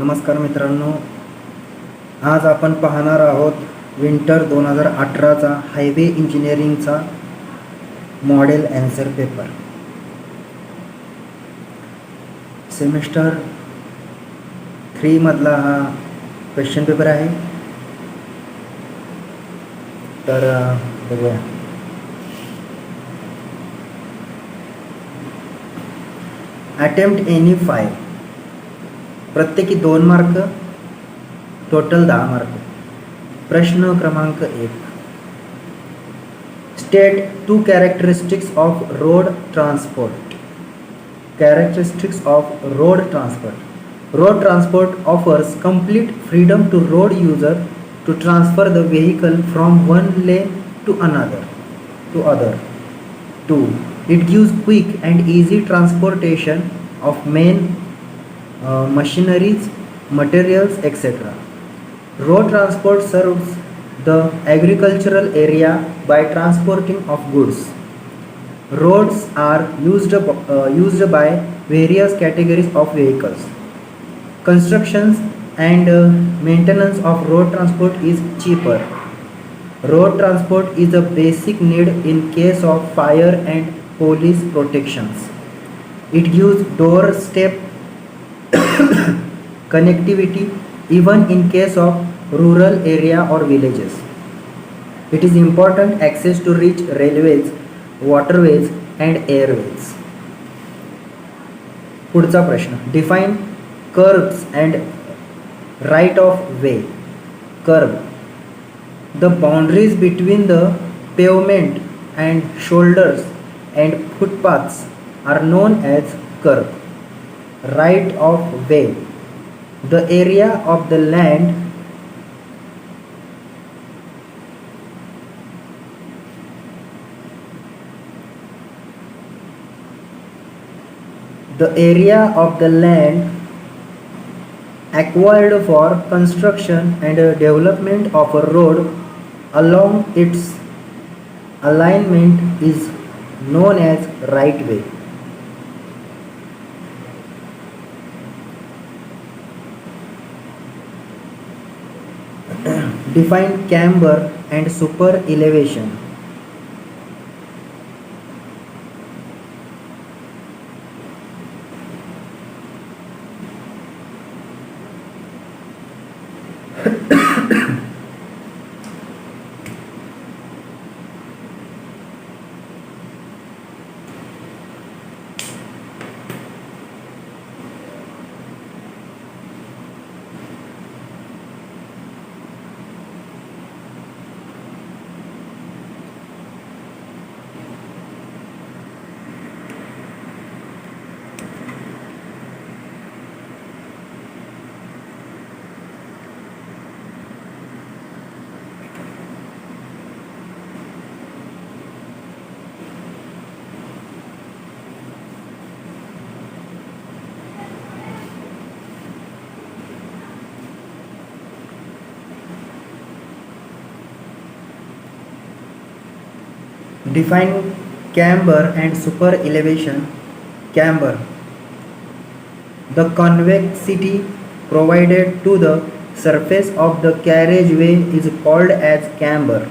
नमस्कार मित्रांनो, आज आपण पाहणार आहोत विंटर 2018चा हायवे इंजिनिअरिंगचा मॉडेल ॲन्सर पेपर. सेमिस्टर 3 मधला हा क्वेश्चन पेपर आहे. तर बघूया. अटेम्प्ट एनी 5, प्रत्येकी 2 मार्क, टोटल 10 मार्क. प्रश्न क्रमांक 1, state 2 characteristics of road transport. Characteristics of road transport. Road transport offers complete freedom to road user to transfer the vehicle from one lane to another. 2. It gives quick and easy transportation of main machineries, materials, etc. Road transport serves the agricultural area by transporting of goods. Roads are used by various categories of vehicles. Constructions and maintenance of road transport is cheaper. Road transport is a basic need in case of fire and police protections. It gives doorstep connectivity even in case of rural area or villages. It is important access to reach railways, waterways and airways. पुढचा प्रश्न, define curves and right of way. Curve, the boundaries between the pavement and shoulders and footpaths are known as curve. Right of way, the area of the land acquired for construction and development of a road along its alignment is known as right way. Define camber and super elevation. Define camber and super elevation. Camber, the convexity provided to the surface of the carriageway is called as camber.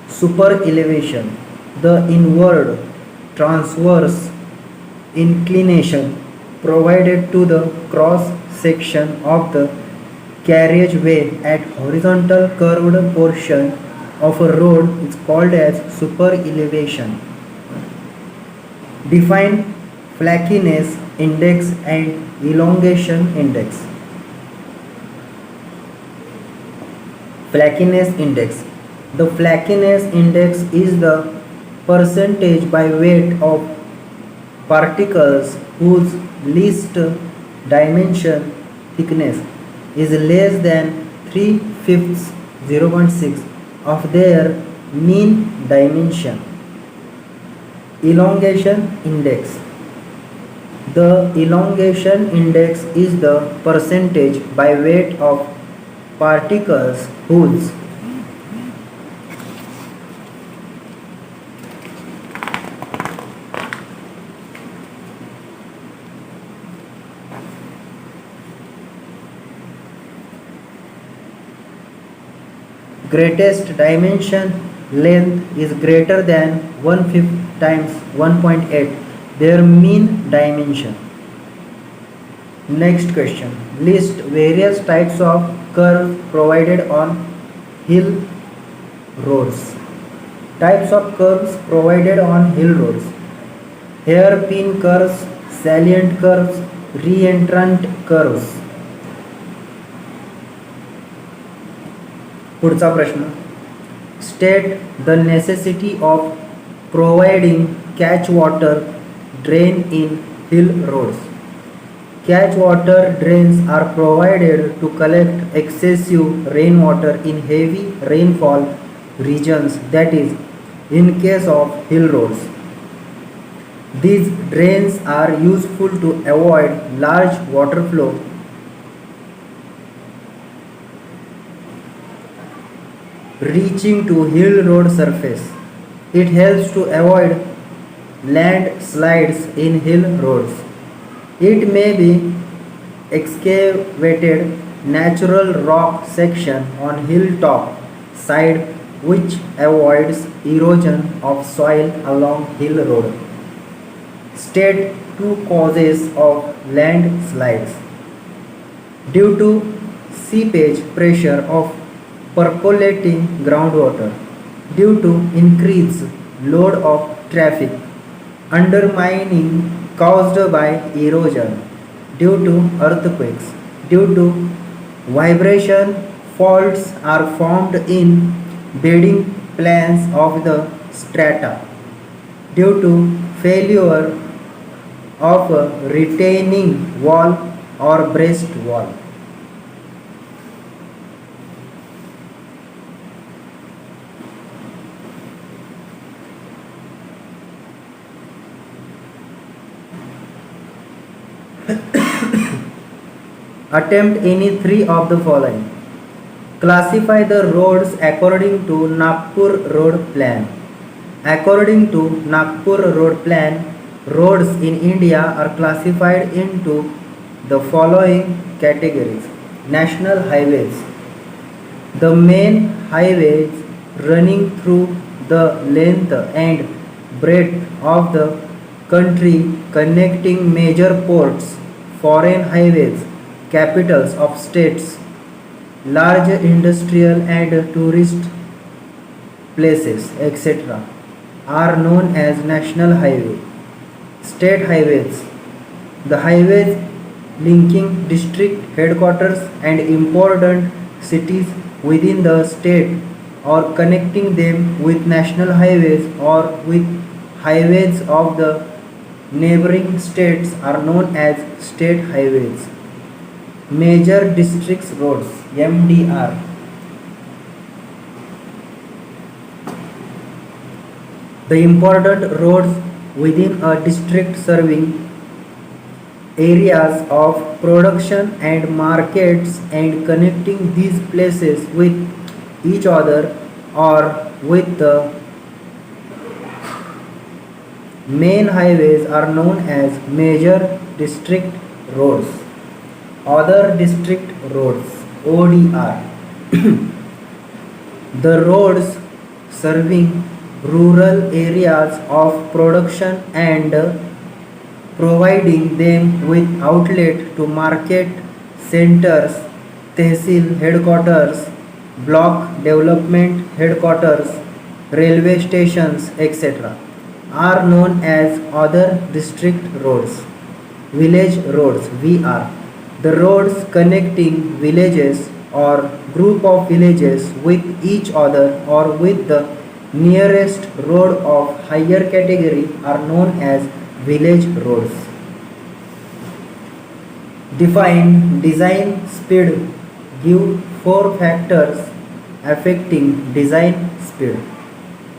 Super elevation, the inward transverse inclination provided to the cross section of the carriageway at horizontal curved portion of a road is called as super elevation. Define flakiness index and elongation index. Flakiness index, the flakiness index is the percentage by weight of particles whose least dimension thickness is less than 3/5 0.6 of their mean dimension. Elongation index, the elongation index is the percentage by weight of particles whose greatest dimension length is greater than 1/5 times 1.8 their mean dimension. Next question. List various types of curves provided on hill roads. Types of curves provided on hill roads. Hairpin curves, salient curves, reentrant curves. पुढचा प्रश्न. State the necessity of providing catch water drain in hill roads. Catch water drains are provided to collect excessive rainwater in heavy rainfall regions, that is, in case of hill roads. These drains are useful to avoid large water flow reaching to hill road surface. It helps to avoid landslides in hill roads. It may be excavated natural rock section on hilltop side which avoids erosion of soil along hill road. State two causes of landslides. Due to seepage pressure of percolating groundwater, due to increased load of traffic, undermining caused by erosion, due to earthquakes, due to vibration, faults are formed in bedding planes of the strata, due to failure of a retaining wall or breast wall. Attempt any three of the following. Classify the roads according to Nagpur Road Plan. According to Nagpur Road Plan, roads in India are classified into the following categories. National highways. The main highways running through the length and breadth of the country, connecting major ports, foreign highways, capitals of states, large industrial and tourist places, etc., are known as national highway. State highways. The highways linking district headquarters and important cities within the state or connecting them with national highways or with highways of the neighboring states are known as state highways. Major districts roads, MDR. The important roads within a district serving areas of production and markets and connecting these places with each other or with the main highways are known as major district roads. Other district roads, ODR. The roads serving rural areas of production and providing them with outlet to market centers, tehsil headquarters, block development headquarters, railway stations, etc., are known as other district roads. Village roads, VR. The roads connecting villages or group of villages with each other or with the nearest road of higher category are known as village roads. Define design speed. Give 4 factors affecting design speed.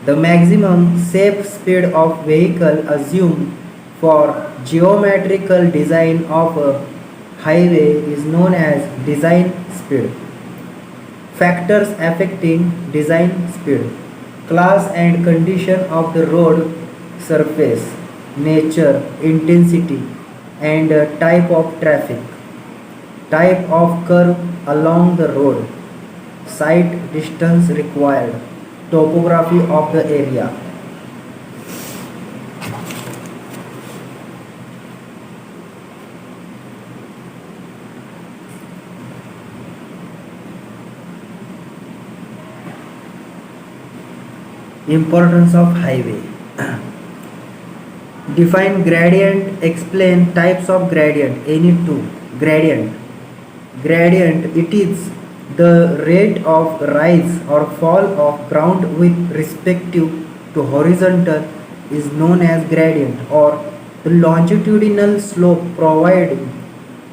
The maximum safe speed of vehicle assumed for geometrical design of a highway is known as design speed. Factors affecting design speed. Class and condition of the road surface, nature, intensity and type of traffic, type of curve along the road, Site distance required, topography of the area. Importance of highway. Define gradient, explain types of gradient. Any two. Gradient. Gradient, it is the rate of rise or fall of ground with respect to horizontal is known as gradient, or the longitudinal slope provided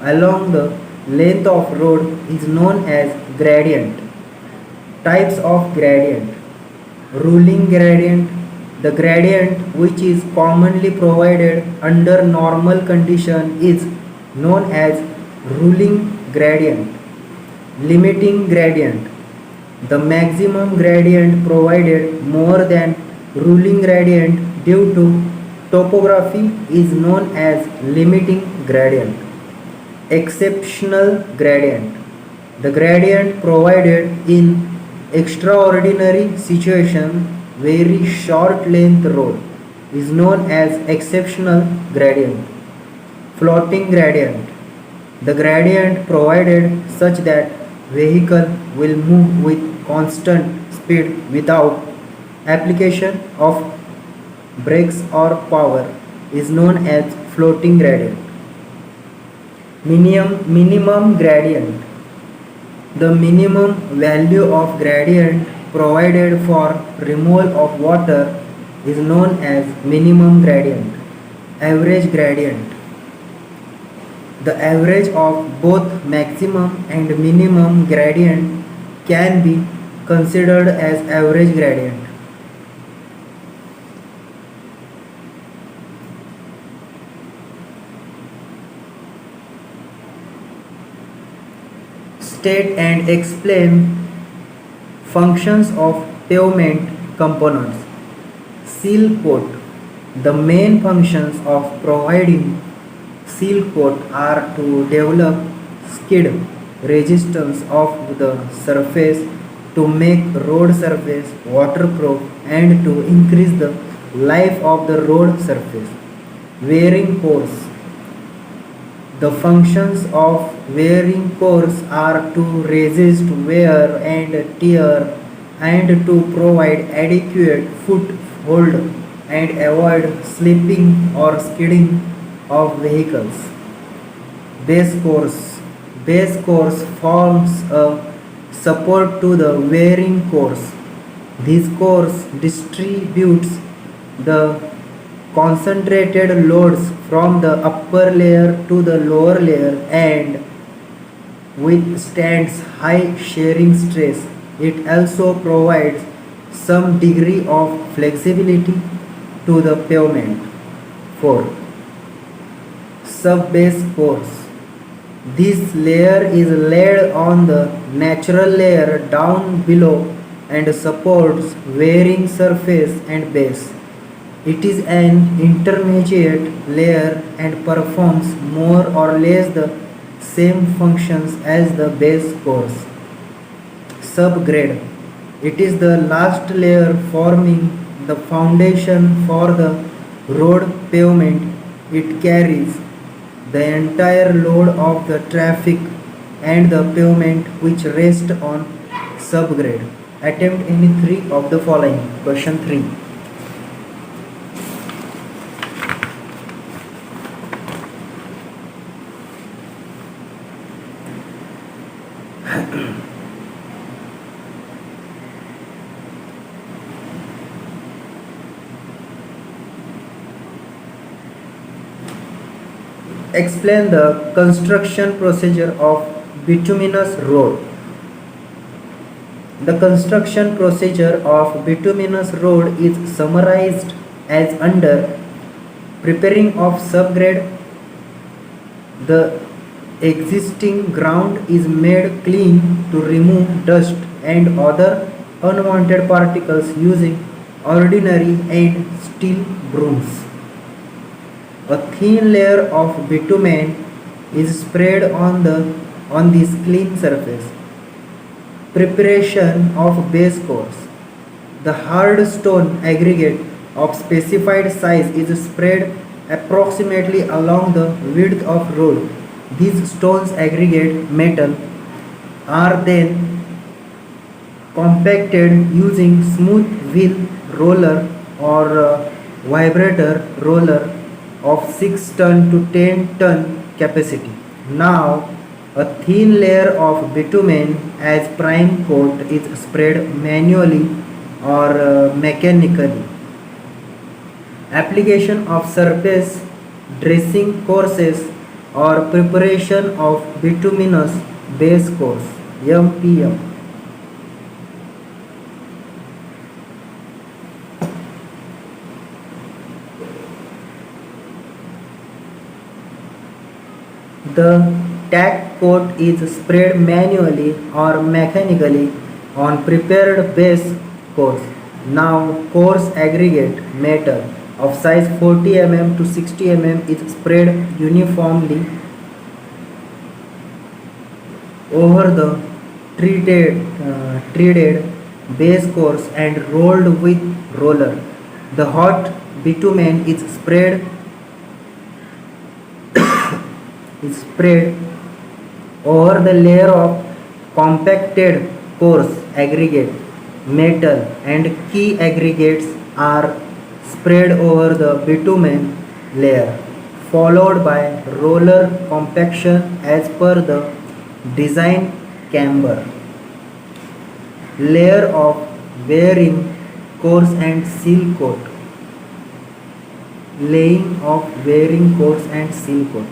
along the length of road is known as gradient. Types of gradient. Ruling gradient, the gradient which is commonly provided under normal condition is known as ruling gradient. Limiting gradient, the maximum gradient provided more than ruling gradient due to topography is known as limiting gradient. Exceptional gradient, the gradient provided in extraordinary situation, very short length road is known as exceptional gradient. Floating gradient, the gradient provided such that vehicle will move with constant speed without application of brakes or power is known as floating gradient. Minimum gradient, the minimum value of gradient provided for removal of water is known as minimum gradient. Average gradient, the average of both maximum and minimum gradient can be considered as average gradient. State and explain functions of pavement components. Seal coat. The main functions of providing seal coat are to develop skid resistance of the surface, to make road surface waterproof, and to increase the life of the road surface. Wearing course. The functions of wearing course are to resist wear and tear and to provide adequate foothold and avoid slipping or skidding of vehicles. Base course. Base course forms a support to the wearing course. This course distributes the concentrated loads from the upper layer to the lower layer and withstands high shearing stress. It also provides some degree of flexibility to the pavement. 4. Subbase course. This layer is laid on the natural layer down below and supports wearing surface and base. It is an intermediate layer and performs more or less the same functions as the base course. Subgrade. It is the last layer forming the foundation for the road pavement. It carries the entire load of the traffic and the pavement which rests on subgrade. Attempt any three of the following. Question 3. Explain the construction procedure of bituminous road. The construction procedure of bituminous road is summarized as under: preparing of subgrade. The existing ground is made clean to remove dust and other unwanted particles using ordinary and steel brooms. A thin layer of bitumen is spread on this clean surface. Preparation of base course. The hard stone aggregate of specified size is spread approximately along the width of road. These stones aggregate metal are then compacted using smooth wheel roller or vibrator roller of 6 ton to 10 ton capacity. Now, a thin layer of bitumen as prime coat is spread manually or mechanically. Application of surface dressing courses or preparation of bituminous base course MPM. The tack coat is spread manually or mechanically on prepared base course. Now coarse aggregate metal of size 40 mm to 60 mm is spread uniformly over the treated base course and rolled with roller. The hot bitumen is spread over the layer of compacted coarse aggregate metal and key aggregates are spread over the bitumen layer followed by roller compaction as per the design camber. Layer of wearing coarse and seal coat. Laying of wearing coarse and seal coat.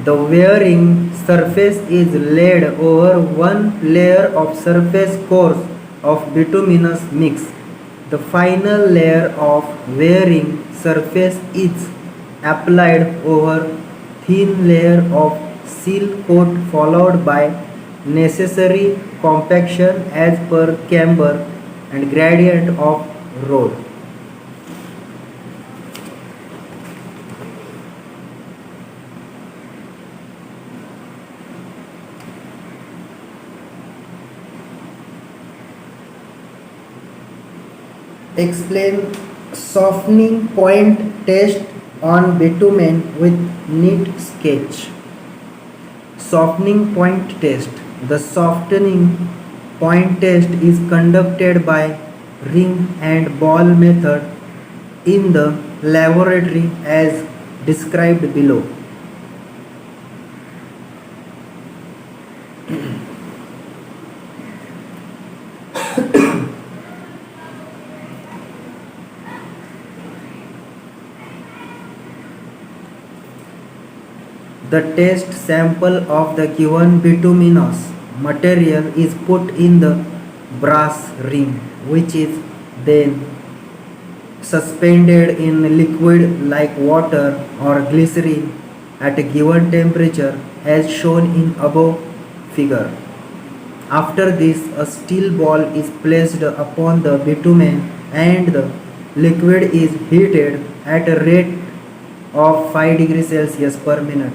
The wearing surface is laid over one layer of surface course of bituminous mix. The final layer of wearing surface is applied over thin layer of seal coat followed by necessary compaction as per camber and gradient of road. Explain softening point test on bitumen with neat sketch. Softening point test. The softening point test is conducted by ring and ball method in the laboratory as described below. The test sample of the given bituminous material is put in the brass ring, which is then suspended in liquid like water or glycerin at a given temperature as shown in above figure. After this, a steel ball is placed upon the bitumen and the liquid is heated at a rate of 5 degrees Celsius per minute.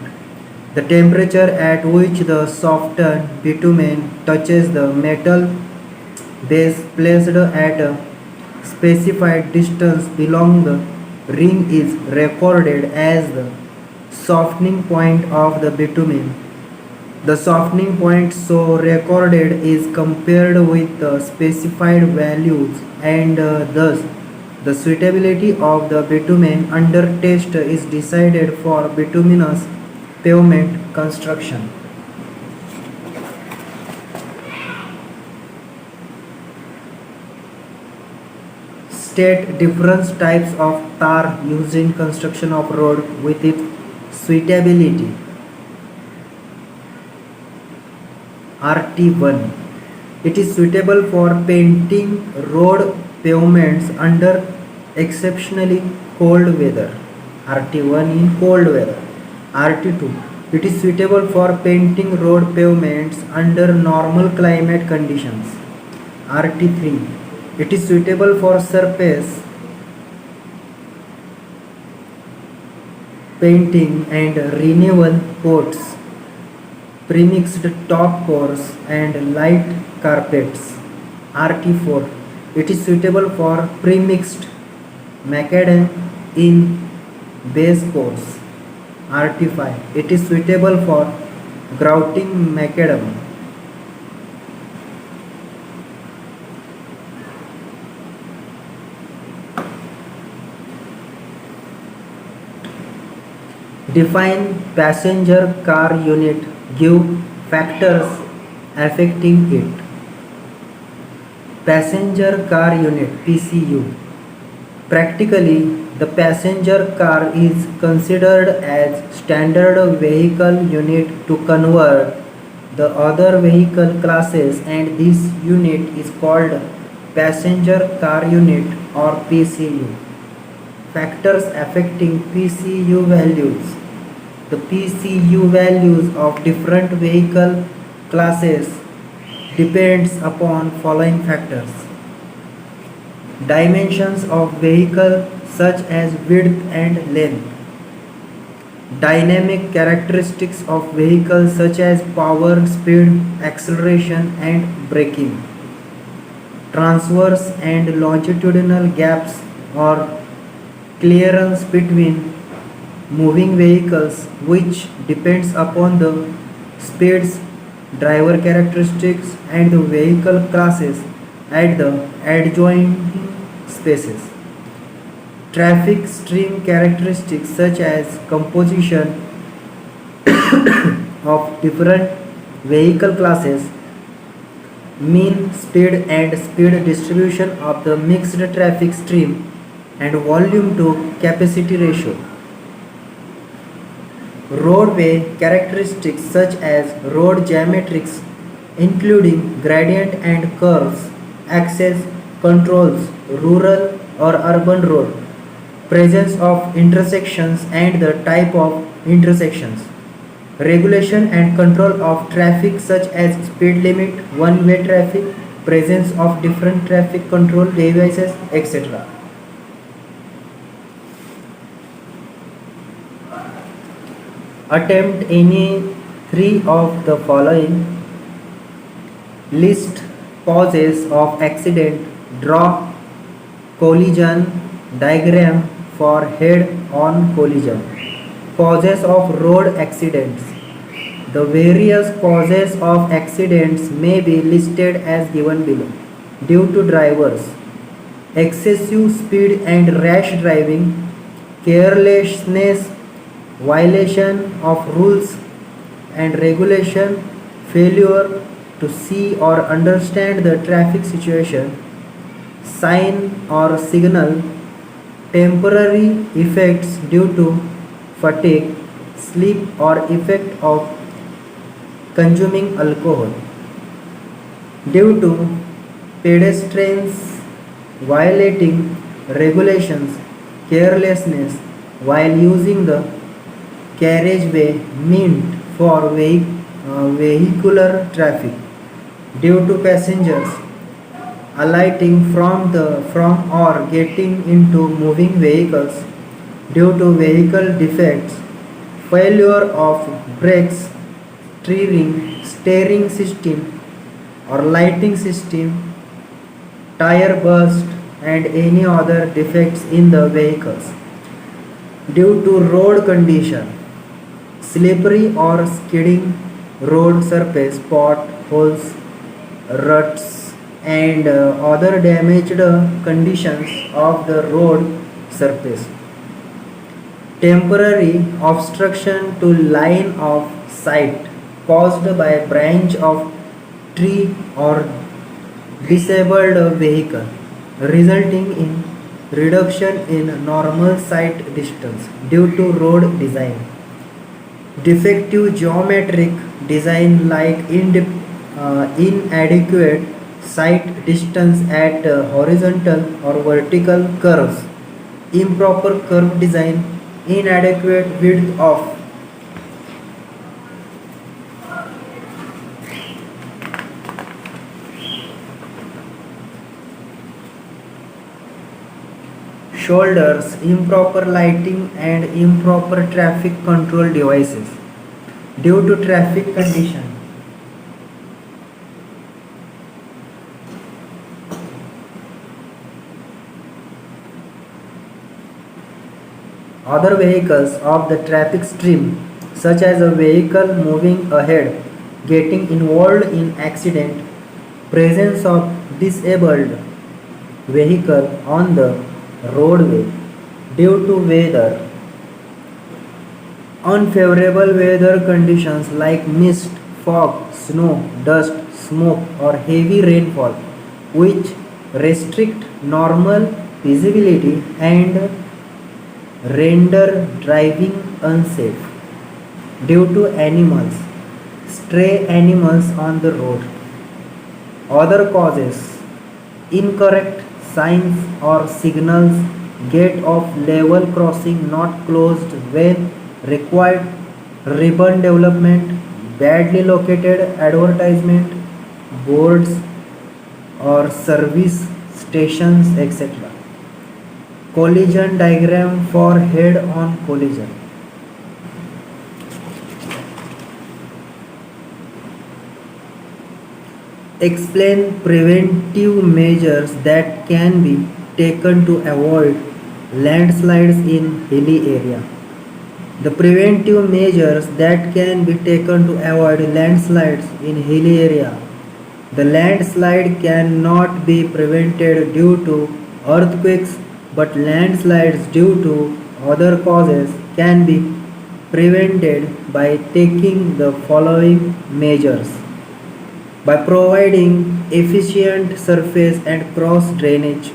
The temperature at which the softened bitumen touches the metal base placed at a specified distance below the ring is recorded as the softening point of the bitumen. The softening point so recorded is compared with the specified values and thus the suitability of the bitumen under test is decided for bituminous pavement construction. State different types of tar used in construction of road with its suitability. RT1. It is suitable for painting road pavements under exceptionally cold weather. RT1 in cold weather. RT2. It is suitable for painting road pavements under normal climate conditions. RT3. It is suitable for surface painting and renewal coats. premixed top course and light carpets. RT4. It is suitable for premixed macadam in base course. RT5. It is suitable for grouting macadam. Define passenger car unit. Give factors affecting it. Passenger car unit PCU. Practically, the passenger car is considered as standard vehicle unit to convert the other vehicle classes, and this unit is called passenger car unit or PCU. Factors affecting PCU values. The PCU values of different vehicle classes depends upon following factors. Dimensions of vehicle such as width and length. Dynamic characteristics of vehicles such as power, speed, acceleration and braking. Transverse and longitudinal gaps or clearance between moving vehicles, which depends upon the speeds, driver characteristics and the vehicle classes at the adjoining spaces. Traffic stream characteristics such as composition of different vehicle classes, mean speed and speed distribution of the mixed traffic stream, and volume to capacity ratio. Roadway characteristics such as road geometrics including gradient and curves, access controls, rural or urban road, presence of intersections and the type of intersections, regulation and control of traffic such as speed limit, one-way traffic, presence of different traffic control devices, etc. Attempt any three of the following. List causes of accident. Draw collision diagram for head-on collision. Causes of road accidents. The various causes of accidents may be listed as given below. Due to drivers: excessive speed and rash driving, carelessness, violation of rules and regulation, failure to see or understand the traffic situation, sign or signal, temporary effects due to fatigue, sleep or effect of consuming alcohol, due to pedestrians violating regulations, carelessness while using the carriageway meant for vehicular traffic, due to passengers alighting from or getting into moving vehicles, due to vehicle defects, failure of brakes, steering system or lighting system, tire burst and any other defects in the vehicles, due to road condition, slippery or skidding road surface, potholes, ruts and other damaged conditions of the road surface, temporary obstruction to line of sight caused by branch of tree or disabled vehicle, resulting in reduction in normal sight distance due to road design, defective geometric design like inadequate sight distance at horizontal or vertical curves, improper curve design, inadequate width of shoulders, improper lighting and improper traffic control devices, due to traffic condition. Other vehicles of the traffic stream, such as a vehicle moving ahead, getting involved in accident, presence of disabled vehicle on the roadway due to weather, unfavorable weather conditions like mist, fog, snow, dust, smoke, or heavy rainfall, which restrict normal visibility and render driving unsafe due to animals, stray animals on the road. Other causes, incorrect signs or signals, gate of level crossing not closed when required, ribbon development, badly located advertisement, boards or service stations, etc. Collision diagram for head-on collision. Explain preventive measures that can be taken to avoid landslides in hilly area. The preventive measures that can be taken to avoid landslides in hilly area. The landslide cannot be prevented due to earthquakes, but landslides due to other causes can be prevented by taking the following measures: by providing efficient surface and cross drainage,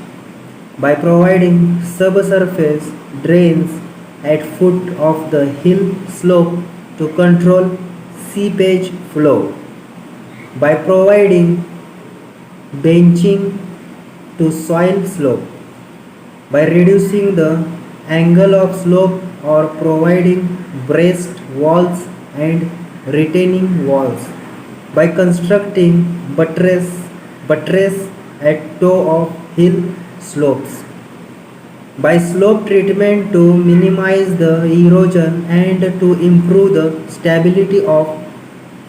by providing subsurface drains at foot of the hill slope to control seepage flow, by providing benching to soil slope, by reducing the angle of slope or providing braced walls and retaining walls, by constructing buttress at toe of hill slopes, by slope treatment to minimize the erosion and to improve the stability of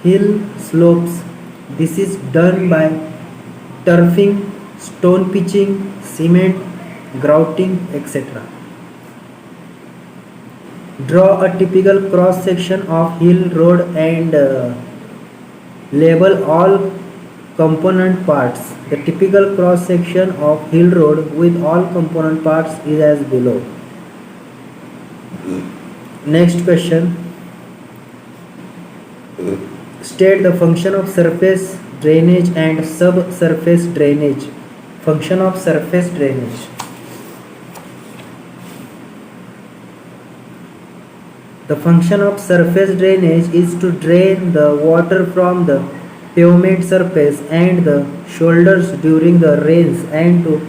hill slopes. This is done by turfing, stone pitching, cement, grouting, etc. Draw a typical cross section of hill road and label all component parts. The typical cross section of hill road with all component parts is as below. Next question. State the function of surface drainage and subsurface drainage. Function of surface drainage. The function of surface drainage is to drain the water from the pavement surface and the shoulders during the rains and to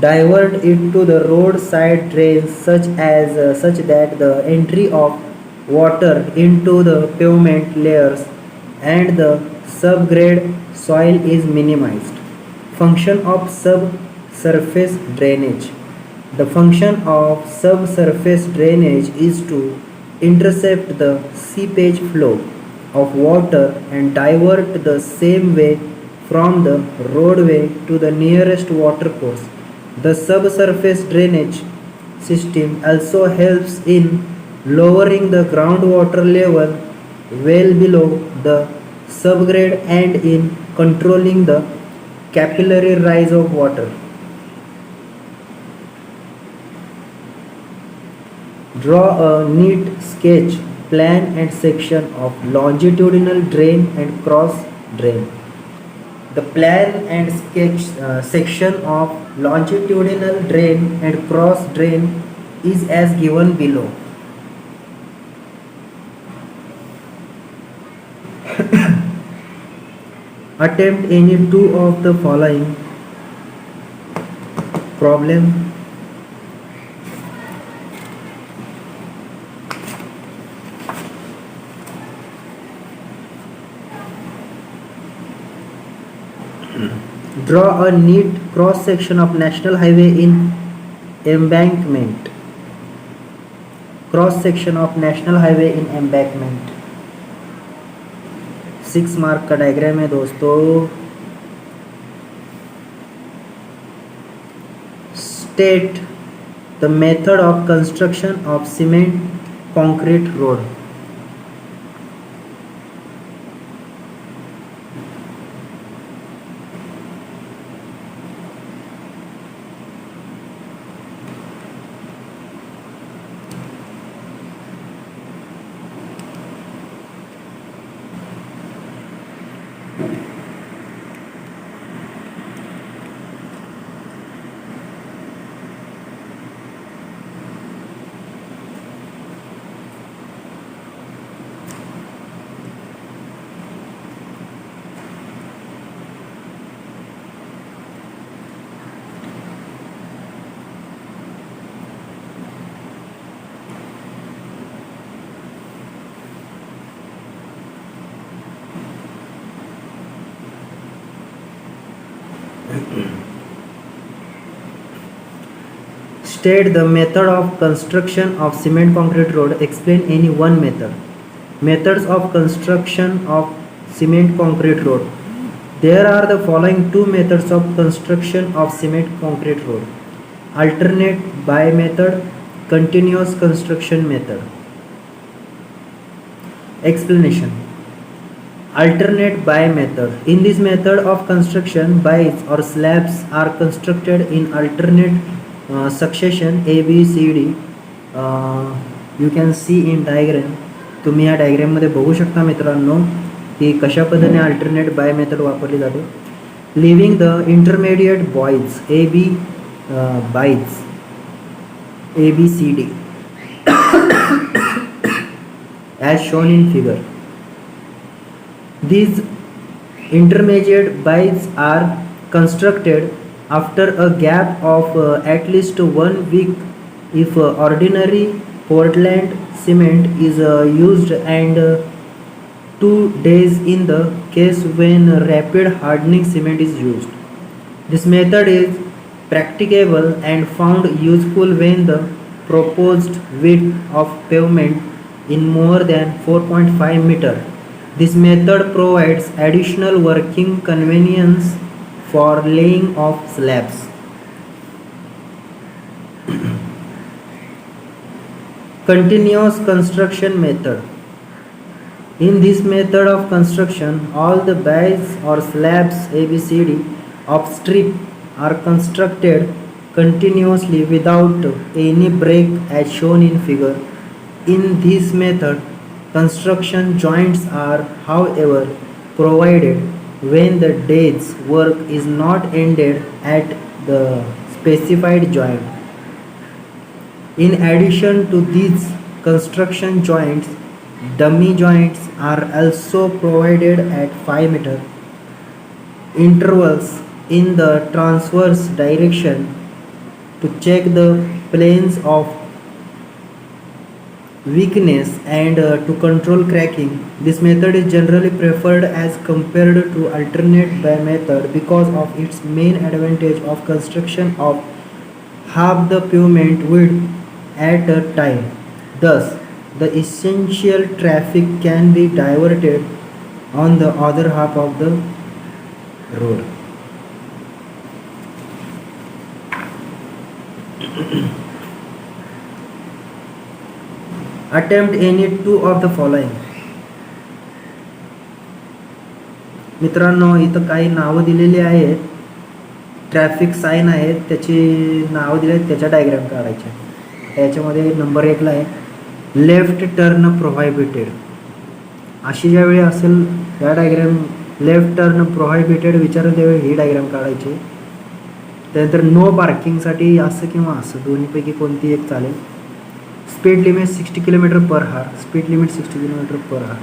divert it to the roadside drains such that the entry of water into the pavement layers and the subgrade soil is minimized. Function of subsurface drainage. The function of subsurface drainage is to intercept the seepage flow of water and divert the same way from the roadway to the nearest watercourse. The subsurface drainage system also helps in lowering the groundwater level well below the subgrade and in controlling the capillary rise of water. Draw a neat sketch, plan and section of longitudinal drain and cross drain. The plan and sketch section of longitudinal drain and cross drain is as given below. Attempt any two of the following problem. Draw a neat cross section of national highway in embankment. Cross section of national highway in embankment. 6 mark का diagram है दोस्तों। State the method of construction of cement concrete road. State the method of construction of cement concrete road. Explain any one method. Methods of construction of cement concrete road. There are the following two methods of construction of cement concrete road: alternate by method, continuous construction method. Explanation. Alternate by method. In this method of construction, bies or slabs are constructed in alternate succession A, B, C, D. You can see in diagram. तुम्ही या डायग्राममध्ये बघू शकता मित्रांनो की कशा पद्धतीने alternate bye method वापरली जाते. Living the intermediate boys A B boys ABCD as shown in figure. These intermediate bies are constructed after a gap of at least 1 week if ordinary Portland cement is used and 2 days in the case when rapid hardening cement is used. This method is practicable and found useful when the proposed width of pavement in more than 4.5 meter. This method provides additional working convenience for laying of slabs. Continuous construction method. In this method of construction, all the bies or slabs ABCD of strip are constructed continuously without any break as shown in figure. In this method, construction joints are, however, provided when the day's work is not ended at the specified joint. In addition to these construction joints, dummy joints are also provided at 5 meter intervals in the transverse direction to check the planes of weakness and to control cracking. This method is generally preferred as compared to alternate by method because of its main advantage of construction of half the pavement width at a time. Thus, the essential traffic can be diverted on the other half of the road. Attempt any two of the following. मित्रांनो इथं काही नावं दिलेली आहेत, traffic sign आहेत, त्याची नावं दिली आहेत, त्याच्या डायग्राम काढायचे. त्याच्यामध्ये नंबर 1 ला आहे लेफ्ट टर्न प्रोहायबिटेड. अशी ज्यावेळी असेल त्या डायग्राम लेफ्ट टर्न प्रोहायबिटेड विचारलं त्यावेळी ही डायग्राम काढायची. त्यानंतर नो पार्किंगसाठी असं किंवा असं दोन्हीपैकी कोणती एक चालेल. Speed limit 60 km/h. Speed limit 60 km/h.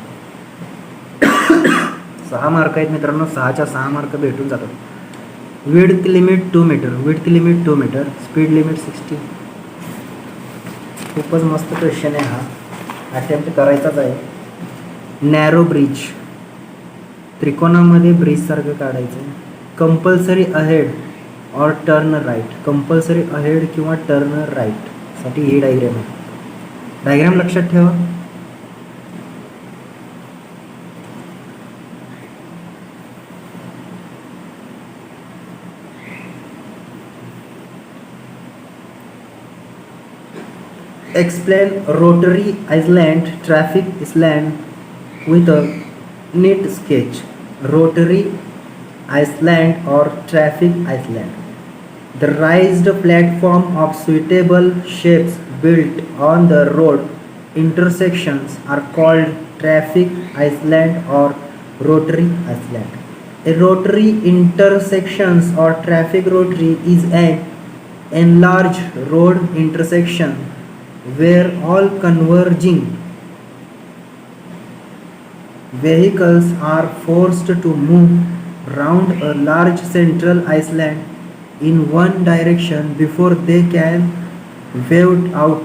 6 mark आहेत मित्रांनो, 6च्या 6 मार्क भेटून जातात. Width limit 2 metre. Width limit 2 metre. Speed limit 60. खूपच मस्त क्वेश्चन आहे हा, अटेम्प्ट करायचाच आहे. नॅरो ब्रिज, त्रिकोणामध्ये ब्रिज सारखं काढायचं. कंपल्सरी अहेड और टर्न राईट. कंपल्सरी अहेड किंवा टर्न राईट साठी ही डायग्राम आहे. डायग्राम लक्षात ठेवा. Explain rotary island traffic island with a neat sketch. Rotary island or traffic island. The raised platform of suitable shapes built on the road intersections are called traffic island or rotary island. A rotary intersections or traffic rotary is an enlarged road intersection where all converging vehicles are forced to move round a large central island in one direction before they can wave out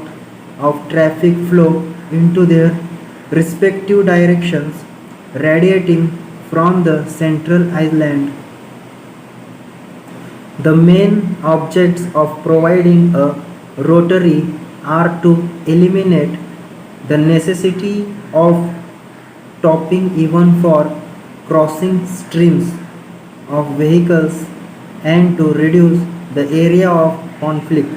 of traffic flow into their respective directions, radiating from the central island. The main objects of providing a rotary are to eliminate the necessity of stopping even for crossing streams of vehicles and to reduce the area of conflict.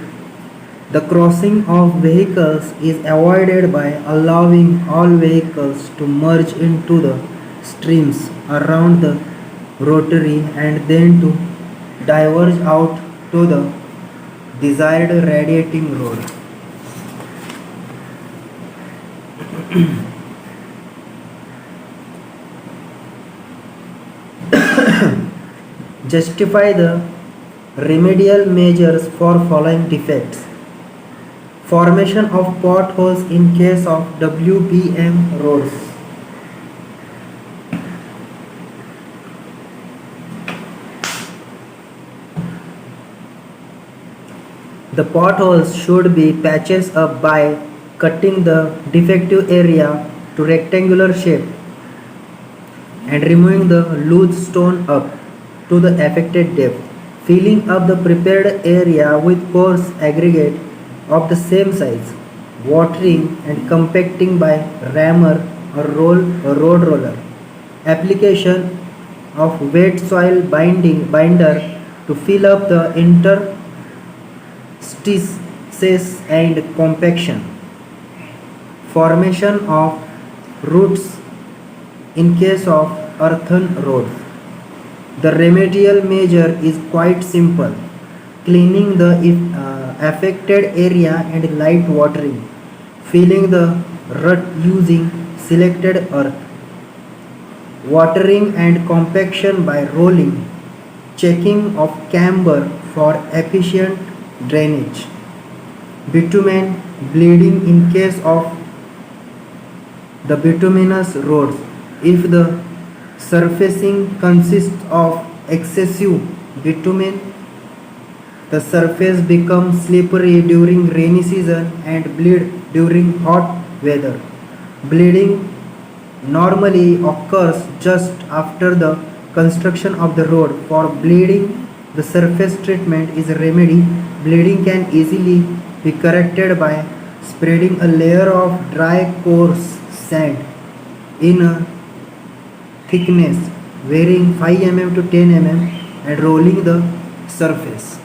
The crossing of vehicles is avoided by allowing all vehicles to merge into the streams around the rotary and then to diverge out to the desired radiating road. Justify the remedial measures for following defects. Formation of potholes in case of WPM roads. The potholes should be patches up by cutting the defective area to rectangular shape and removing the loose stone up to the affected depth, filling up the prepared area with coarse aggregate of the same size, watering and compacting by rammer or road roller, application of wet soil binder to fill up the interstices and compaction, formation of roots in case of earthen roads. The remedial measure is quite simple: cleaning the affected area and light watering, filling the rut using selected earth, watering and compaction by rolling, checking of camber for efficient drainage, bitumen bleeding in case of the bituminous roads. If the surfacing consists of excessive bitumen, the surface becomes slippery during rainy season and bleed during hot weather. Bleeding normally occurs just after the construction of the road. For bleeding, the surface treatment is a remedy. Bleeding can easily be corrected by spreading a layer of dry coarse sand in a thickness varying 5 mm to 10 mm and rolling the surface.